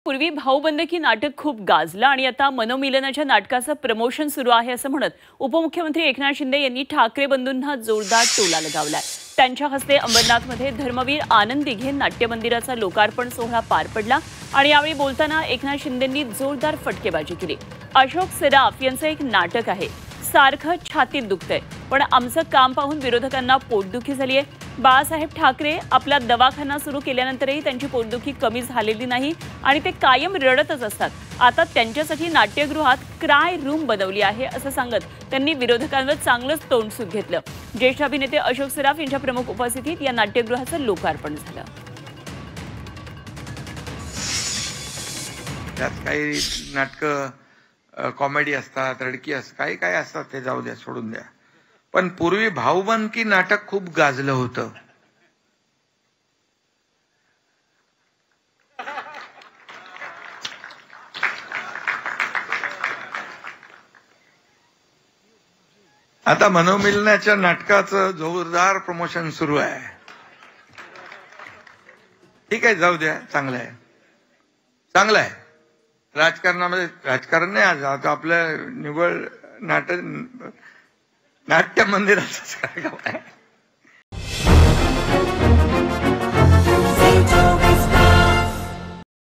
पूर्वी भाऊबंदकी नाटक खूप गाजलं आणि आता मनोमिलनाच्या नाटकाचं प्रमोशन सुरू आहे असं म्हणत उपमुख्यमंत्री एकनाथ शिंदे यांनी ठाकरे बंधूंना जोरदार टोला लगावलाय। त्यांच्या हस्ते अंबरनाथमध्ये धर्मवीर आनंद दिघे नाट्य मंदिराचा लोकार्पण सोहळा पार पडला आणि यावेळी बोलताना एकनाथ शिंदेंनी जोरदार फटकेबाजी केली। अशोक सराफ यांचं एक नाटक आहे, सारखं छातीत दुखतंय, पण आमचं काम पाहून विरोधकांना पोटदुखी झाली आहे। बाळासाहेब ठाकरे आपला दवाखाना सुरू केल्यानंतरही त्यांची पोटदुखी कमी झालेली नाही आणि ते कायम रडतच असतात। आता त्यांच्यासाठी नाट्यगृहात क्राय रूम बनवली आहे असं सांगत त्यांनी विरोधकांवर चांगलंच तोंडसुख घेतलं। ज्येष्ठ अभिनेते अशोक सराफ यांच्या प्रमुख उपस्थितीत या नाट्यगृहाचं लोकार्पण झालं। त्यात काही नाटक कॉमेडी असतात, रडकी असतात, काही काही असतात, ते जाऊ द्या, सोडून द्या। पण पूर्वी भाऊबंदकी नाटक खूप गाजलं होतं। आता मनोमिलनाच्या नाटकाचं जोरदार प्रमोशन सुरू आहे। ठीक आहे, जाऊ द्या, चांगलं आहे, चांगलं आहे। राजकारणामध्ये राजकारण नाही, आज आता आपलं निवड नाट्य मंदिराचं कार्यक्रम आहे।